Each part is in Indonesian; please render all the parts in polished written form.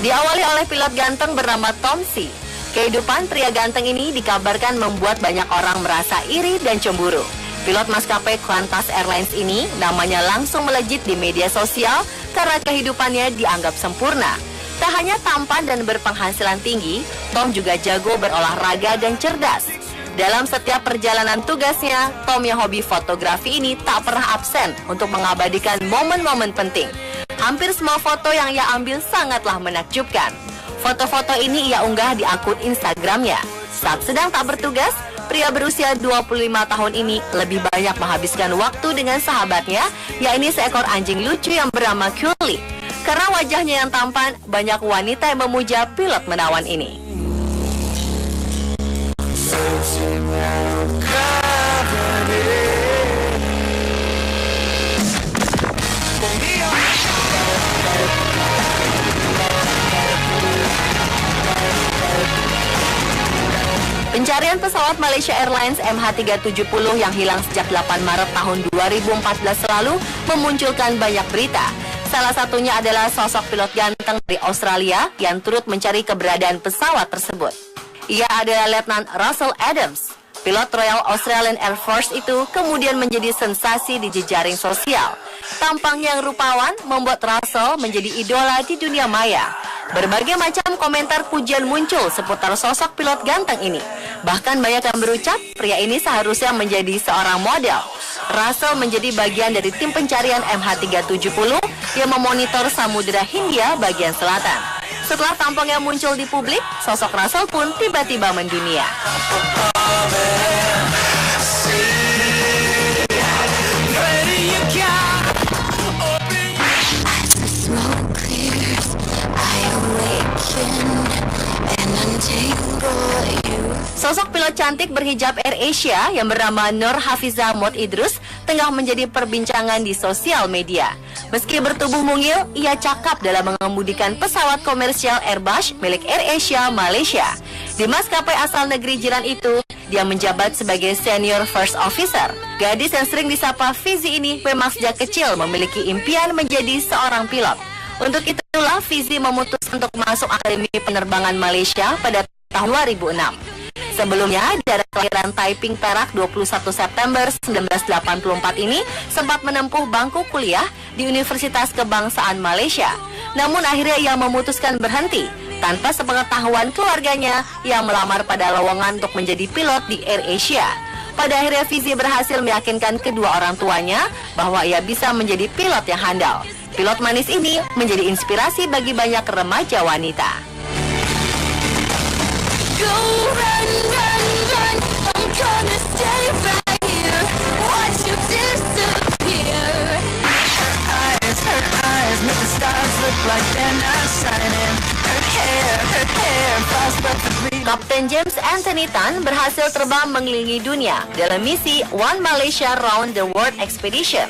Diawali oleh pilot ganteng bernama Tom C. Kehidupan pria ganteng ini dikabarkan membuat banyak orang merasa iri dan cemburu. Pilot maskapai Qantas Airlines ini namanya langsung melejit di media sosial karena kehidupannya dianggap sempurna. Tak hanya tampan dan berpenghasilan tinggi, Tom juga jago berolahraga dan cerdas. Dalam setiap perjalanan tugasnya, Tom yang hobi fotografi ini tak pernah absen untuk mengabadikan momen-momen penting. Hampir semua foto yang ia ambil sangatlah menakjubkan. Foto-foto ini ia unggah di akun Instagramnya. Saat sedang tak bertugas, pria berusia 25 tahun ini lebih banyak menghabiskan waktu dengan sahabatnya, yakni seekor anjing lucu yang bernama Curly. Karena wajahnya yang tampan, banyak wanita yang memuja pilot menawan ini. Pencarian pesawat Malaysia Airlines MH370 yang hilang sejak 8 Maret tahun 2014 lalu memunculkan banyak berita. Salah satunya adalah sosok pilot ganteng dari Australia yang turut mencari keberadaan pesawat tersebut. Ia adalah Letnan Russell Adams. Pilot Royal Australian Air Force itu kemudian menjadi sensasi di jejaring sosial. Tampangnya yang rupawan membuat Russell menjadi idola di dunia maya. Berbagai macam komentar pujian muncul seputar sosok pilot ganteng ini. Bahkan banyak yang berucap, pria ini seharusnya menjadi seorang model. Russell menjadi bagian dari tim pencarian MH370 yang memonitor Samudra Hindia bagian selatan. Setelah tampangnya muncul di publik, sosok Russell pun tiba-tiba mendunia. Sosok pilot cantik berhijab AirAsia yang bernama Nur Hafizah Mod Idrus tengah menjadi perbincangan di sosial media. Meski bertubuh mungil, ia cakap dalam mengemudikan pesawat komersial Airbus milik AirAsia Malaysia. Di maskapai asal negeri jiran itu, dia menjabat sebagai senior first officer. Gadis yang sering disapa Fizi ini memang sejak kecil memiliki impian menjadi seorang pilot. Untuk itulah Fizi memutuskan untuk masuk Akademi Penerbangan Malaysia pada tahun 2006. Sebelumnya, dari kelahiran Taiping Perak 21 September 1984 ini sempat menempuh bangku kuliah di Universitas Kebangsaan Malaysia. Namun akhirnya ia memutuskan berhenti. Tanpa sepengetahuan keluarganya, ia melamar pada lowongan untuk menjadi pilot di AirAsia. Pada akhirnya Fizi berhasil meyakinkan kedua orang tuanya bahwa ia bisa menjadi pilot yang handal. Pilot manis ini menjadi inspirasi bagi banyak remaja wanita. Go run, run, run, I'm gonna stay right here, watch you disappear. Her eyes make the stars look like they're not shining. Her hair falls perfectly. Kapten James Anthony Tan berhasil terbang mengelilingi dunia dalam misi One Malaysia Round the World Expedition.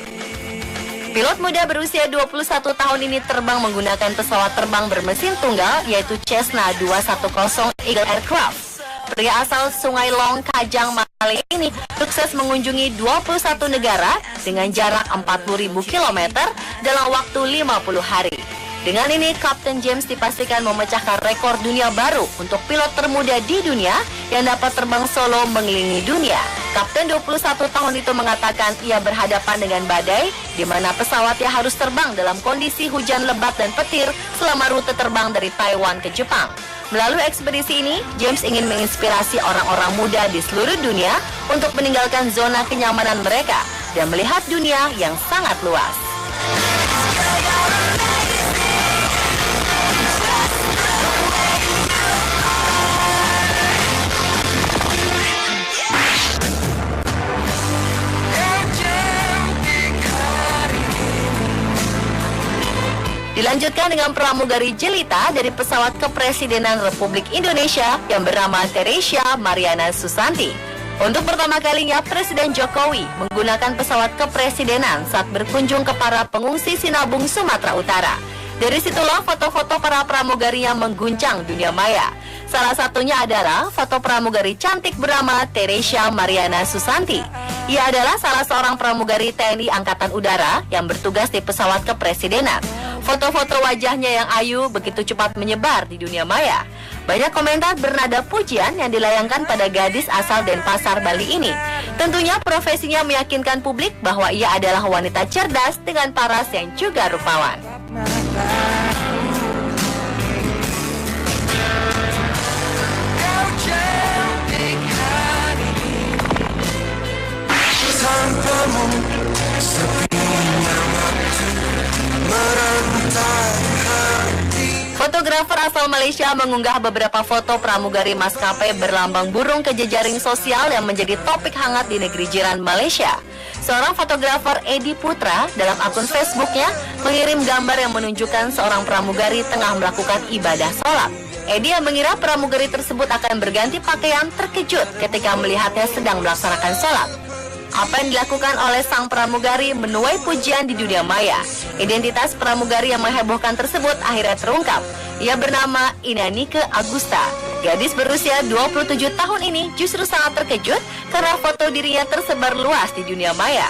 Pilot muda berusia 21 tahun ini terbang menggunakan pesawat terbang bermesin tunggal yaitu Cessna 210 Eagle Aircraft. Pria asal Sungai Long, Kajang, Malaysia ini sukses mengunjungi 21 negara dengan jarak 40.000 km dalam waktu 50 hari. Dengan ini, Kapten James dipastikan memecahkan rekor dunia baru untuk pilot termuda di dunia yang dapat terbang solo mengelilingi dunia. Kapten 21 tahun itu mengatakan ia berhadapan dengan badai, di mana pesawatnya harus terbang dalam kondisi hujan lebat dan petir selama rute terbang dari Taiwan ke Jepang. Melalui ekspedisi ini, James ingin menginspirasi orang-orang muda di seluruh dunia untuk meninggalkan zona kenyamanan mereka dan melihat dunia yang sangat luas. Dilanjutkan dengan pramugari jelita dari pesawat kepresidenan Republik Indonesia yang bernama Teresia Mariana Susanti. Untuk pertama kalinya, Presiden Jokowi menggunakan pesawat kepresidenan saat berkunjung ke para pengungsi Sinabung, Sumatera Utara. Dari situlah foto-foto para pramugari yang mengguncang dunia maya. Salah satunya adalah foto pramugari cantik bernama Teresia Mariana Susanti. Ia adalah salah seorang pramugari TNI Angkatan Udara yang bertugas di pesawat kepresidenan. Foto-foto wajahnya yang ayu begitu cepat menyebar di dunia maya. Banyak komentar bernada pujian yang dilayangkan pada gadis asal Denpasar, Bali ini. Tentunya profesinya meyakinkan publik bahwa ia adalah wanita cerdas dengan paras yang juga rupawan. Fotografer asal Malaysia mengunggah beberapa foto pramugari maskapai berlambang burung ke jejaring sosial yang menjadi topik hangat di negeri jiran Malaysia. Seorang fotografer Edi Putra dalam akun Facebooknya mengirim gambar yang menunjukkan seorang pramugari tengah melakukan ibadah sholat. Edi yang mengira pramugari tersebut akan berganti pakaian terkejut ketika melihatnya sedang melaksanakan sholat. Apa yang dilakukan oleh sang pramugari menuai pujian di dunia maya. Identitas pramugari yang menghebohkan tersebut akhirnya terungkap. Ia bernama Inanike Agusta. Gadis berusia 27 tahun ini justru sangat terkejut karena foto dirinya tersebar luas di dunia maya.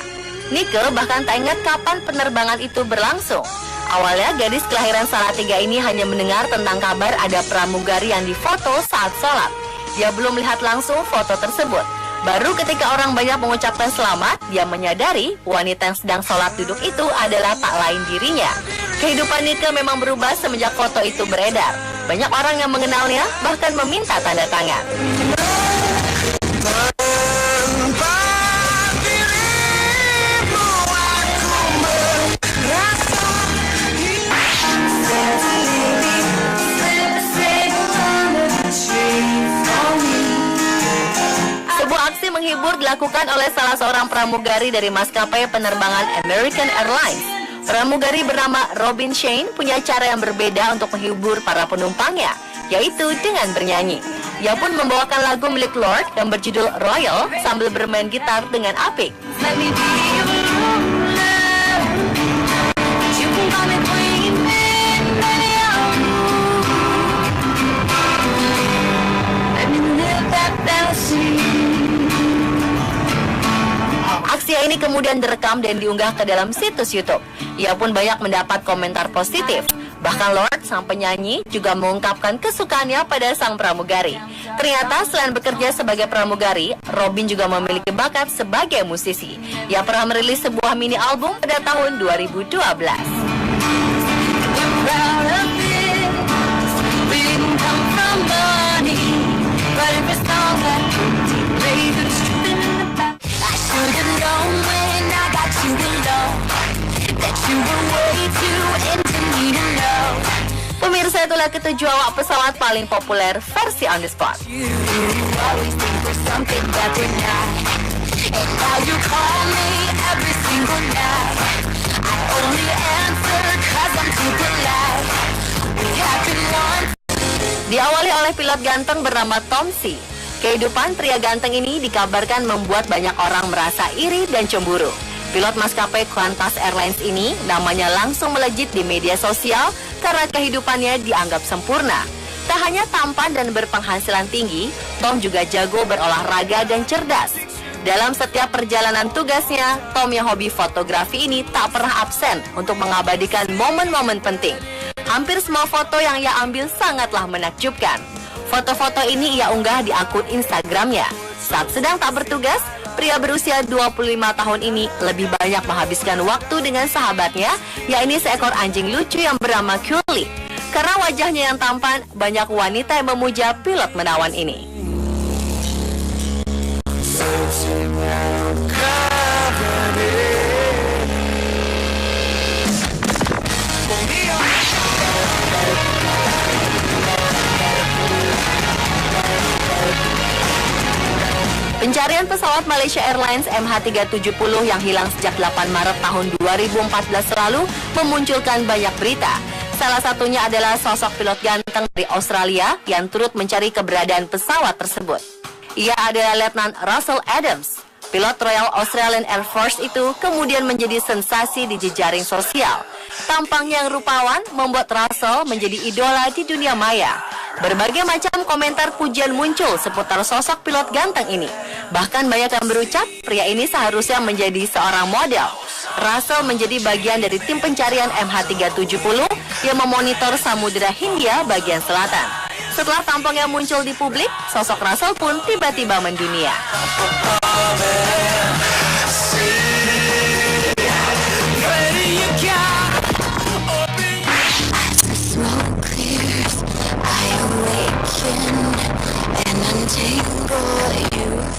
Nike bahkan tak ingat kapan penerbangan itu berlangsung. Awalnya gadis kelahiran Salatiga ini hanya mendengar tentang kabar ada pramugari yang difoto saat sholat. Dia belum melihat langsung foto tersebut. Baru ketika orang banyak mengucapkan selamat, dia menyadari wanita yang sedang sholat duduk itu adalah tak lain dirinya. Kehidupan Nike memang berubah semenjak foto itu beredar. Banyak orang yang mengenalnya bahkan meminta tanda tangan. Menghibur dilakukan oleh salah seorang pramugari dari maskapai penerbangan American Airlines. Pramugari bernama Robin Shane punya cara yang berbeda untuk menghibur para penumpangnya, yaitu dengan bernyanyi. Ia pun membawakan lagu milik Lord yang berjudul Royal sambil bermain gitar dengan apik. Aksi ini kemudian direkam dan diunggah ke dalam situs YouTube. Ia pun banyak mendapat komentar positif. Bahkan Lord, sang penyanyi, juga mengungkapkan kesukaannya pada sang pramugari. Ternyata selain bekerja sebagai pramugari, Robin juga memiliki bakat sebagai musisi. Ia pernah merilis sebuah mini album pada tahun 2012. Pemirsa, itulah ketujuh awak pesawat paling populer versi On The Spot. Diawali oleh pilot ganteng bernama Tom C. Kehidupan pria ganteng ini dikabarkan membuat banyak orang merasa iri dan cemburu. Pilot maskapai Qantas Airlines ini namanya langsung melejit di media sosial karena kehidupannya dianggap sempurna. Tak hanya tampan dan berpenghasilan tinggi, Tom juga jago berolahraga dan cerdas. Dalam setiap perjalanan tugasnya, Tom yang hobi fotografi ini tak pernah absen untuk mengabadikan momen-momen penting. Hampir semua foto yang ia ambil sangatlah menakjubkan. Foto-foto ini ia unggah di akun Instagramnya. Saat sedang tak bertugas, pria berusia 25 tahun ini lebih banyak menghabiskan waktu dengan sahabatnya, yakni seekor anjing lucu yang bernama Curly. Karena wajahnya yang tampan, banyak wanita yang memuja pilot menawan ini. Pencarian pesawat Malaysia Airlines MH370 yang hilang sejak 8 Maret tahun 2014 lalu memunculkan banyak berita. Salah satunya adalah sosok pilot ganteng dari Australia yang turut mencari keberadaan pesawat tersebut. Ia adalah Letnan Russell Adams. Pilot Royal Australian Air Force itu kemudian menjadi sensasi di jejaring sosial. Tampangnya yang rupawan membuat Russell menjadi idola di dunia maya. Berbagai macam komentar pujian muncul seputar sosok pilot ganteng ini. Bahkan banyak yang berucap, pria ini seharusnya menjadi seorang model. Russell menjadi bagian dari tim pencarian MH370 yang memonitor Samudra Hindia bagian selatan. Setelah tampangnya muncul di publik, sosok Russell pun tiba-tiba mendunia.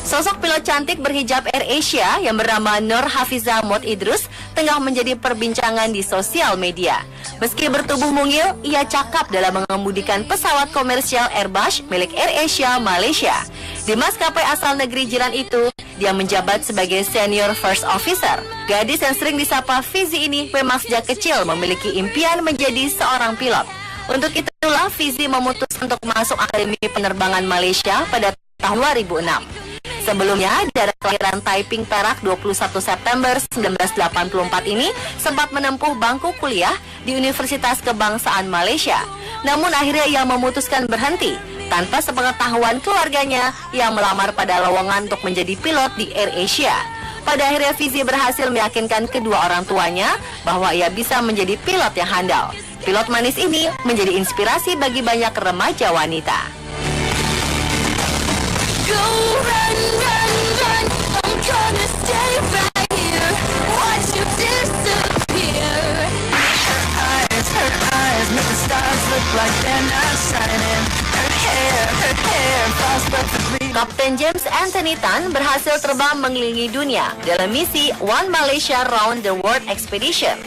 Sosok pilot cantik berhijab AirAsia yang bernama Nur Hafizah Mod Idrus tengah menjadi perbincangan di sosial media. Meski bertubuh mungil, ia cakap dalam mengemudikan pesawat komersial Airbus milik AirAsia Malaysia. Di maskapai asal negeri jiran itu, dia menjabat sebagai senior first officer. Gadis yang sering disapa Fizi ini memang sejak kecil memiliki impian menjadi seorang pilot. Untuk itulah Fizi memutuskan untuk masuk Akademi Penerbangan Malaysia pada tahun 2006. Sebelumnya, dari kelahiran Taiping Perak 21 September 1984 ini sempat menempuh bangku kuliah di Universitas Kebangsaan Malaysia. Namun akhirnya ia memutuskan berhenti tanpa sepengetahuan keluarganya yang melamar pada lowongan untuk menjadi pilot di AirAsia. Pada akhirnya Fizi berhasil meyakinkan kedua orang tuanya bahwa ia bisa menjadi pilot yang handal. Pilot manis ini menjadi inspirasi bagi banyak remaja wanita. Go run, run, run, I'm gonna stay right here, watch you disappear. Her eyes make the stars look like they're not shining. Her hair falls perfectly. Kapten James Anthony Tan berhasil terbang mengelilingi dunia dalam misi One Malaysia Round the World Expedition.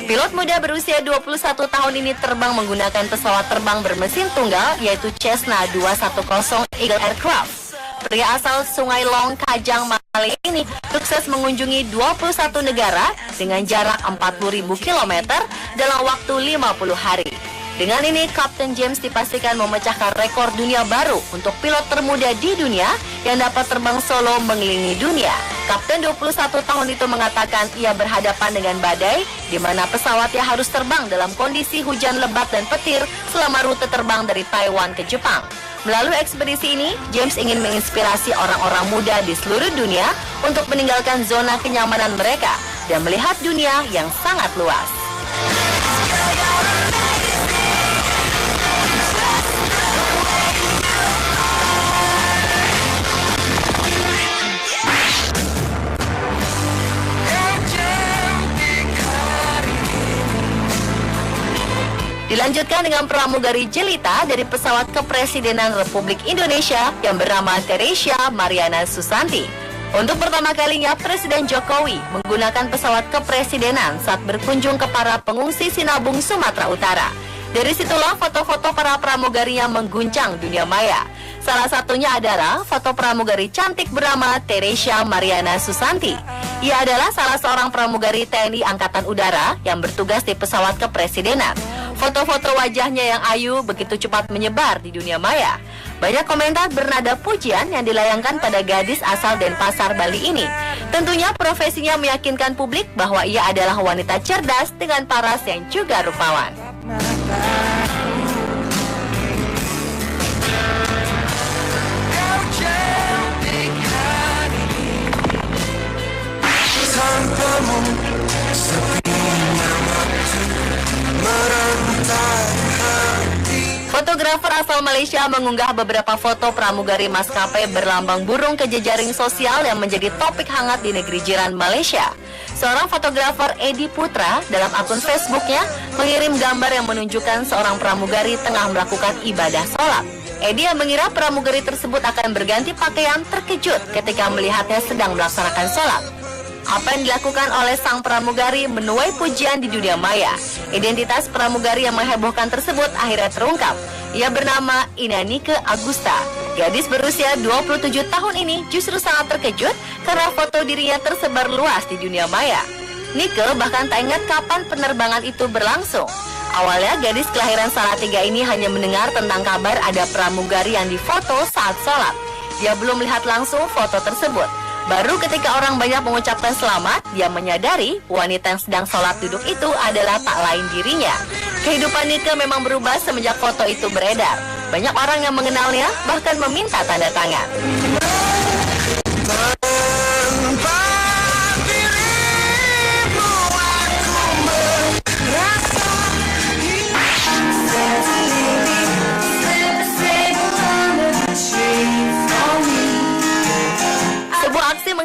Pilot muda berusia 21 tahun ini terbang menggunakan pesawat terbang bermesin tunggal yaitu Cessna 210 Eagle Aircraft. Pria asal Sungai Long, Kajang, Malaysia ini sukses mengunjungi 21 negara dengan jarak 40.000 km dalam waktu 50 hari. Dengan ini, Kapten James dipastikan memecahkan rekor dunia baru untuk pilot termuda di dunia yang dapat terbang solo mengelilingi dunia. Kapten 21 tahun itu mengatakan ia berhadapan dengan badai, di mana pesawatnya harus terbang dalam kondisi hujan lebat dan petir selama rute terbang dari Taiwan ke Jepang. Melalui ekspedisi ini, James ingin menginspirasi orang-orang muda di seluruh dunia untuk meninggalkan zona kenyamanan mereka dan melihat dunia yang sangat luas. Dilanjutkan dengan pramugari jelita dari pesawat kepresidenan Republik Indonesia yang bernama Teresia Mariana Susanti. Untuk pertama kalinya, Presiden Jokowi menggunakan pesawat kepresidenan saat berkunjung ke para pengungsi Sinabung, Sumatera Utara. Dari situlah foto-foto para pramugarinya mengguncang dunia maya. Salah satunya adalah foto pramugari cantik bernama Teresia Mariana Susanti. Ia adalah salah seorang pramugari TNI Angkatan Udara yang bertugas di pesawat kepresidenan. Foto-foto wajahnya yang ayu begitu cepat menyebar di dunia maya. Banyak komentar bernada pujian yang dilayangkan pada gadis asal Denpasar, Bali ini. Tentunya profesinya meyakinkan publik bahwa ia adalah wanita cerdas dengan paras yang juga rupawan. Fotografer asal Malaysia mengunggah beberapa foto pramugari maskapai berlambang burung ke jejaring sosial yang menjadi topik hangat di negeri jiran Malaysia. Seorang fotografer Edi Putra dalam akun Facebooknya mengirim gambar yang menunjukkan seorang pramugari tengah melakukan ibadah sholat. Edi yang mengira pramugari tersebut akan berganti pakaian terkejut ketika melihatnya sedang melaksanakan sholat. Apa yang dilakukan oleh sang pramugari menuai pujian di dunia maya. Identitas pramugari yang menghebohkan tersebut akhirnya terungkap. Ia bernama Inanike Agusta. Gadis berusia 27 tahun ini justru sangat terkejut karena foto dirinya tersebar luas di dunia maya. Nike bahkan tak ingat kapan penerbangan itu berlangsung. Awalnya gadis kelahiran Salatiga ini hanya mendengar tentang kabar ada pramugari yang difoto saat sholat. Dia belum melihat langsung foto tersebut. Baru ketika orang banyak mengucapkan selamat, dia menyadari wanita yang sedang sholat duduk itu adalah tak lain dirinya. Kehidupan Nike memang berubah semenjak foto itu beredar. Banyak orang yang mengenalnya bahkan meminta tanda tangan.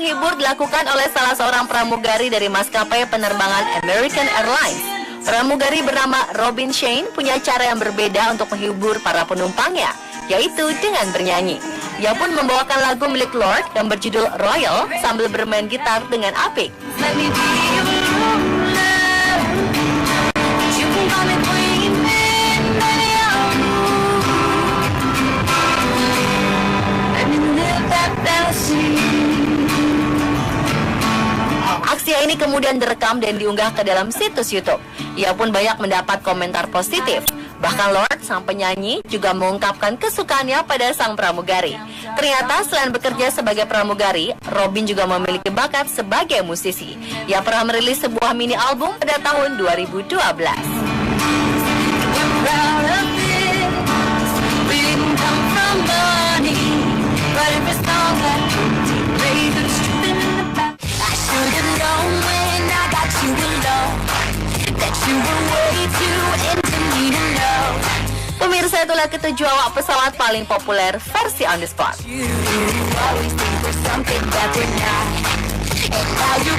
menghibur dilakukan oleh salah seorang pramugari dari maskapai penerbangan American Airlines. Pramugari bernama Robin Shane punya cara yang berbeda untuk menghibur para penumpangnya, yaitu dengan bernyanyi. Ia pun membawakan lagu milik Lord yang berjudul Royal sambil bermain gitar dengan apik. Let me be your love. You can call me queen, baby, let me live that fantasy. Aksi ini kemudian direkam dan diunggah ke dalam situs YouTube. Ia pun banyak mendapat komentar positif. Bahkan Lord, sang penyanyi, juga mengungkapkan kesukaannya pada sang pramugari. Ternyata selain bekerja sebagai pramugari, Robin juga memiliki bakat sebagai musisi. Ia pernah merilis sebuah mini album pada tahun 2012. We're proud of it. We didn't come from money, but if it's long that raise the truth in the back. I should've known when I got you alone that you were way too into me to know. Pemirsa, itulah ketujuh awak pesawat paling populer versi on the spot. You always think we're something that we're not, and now you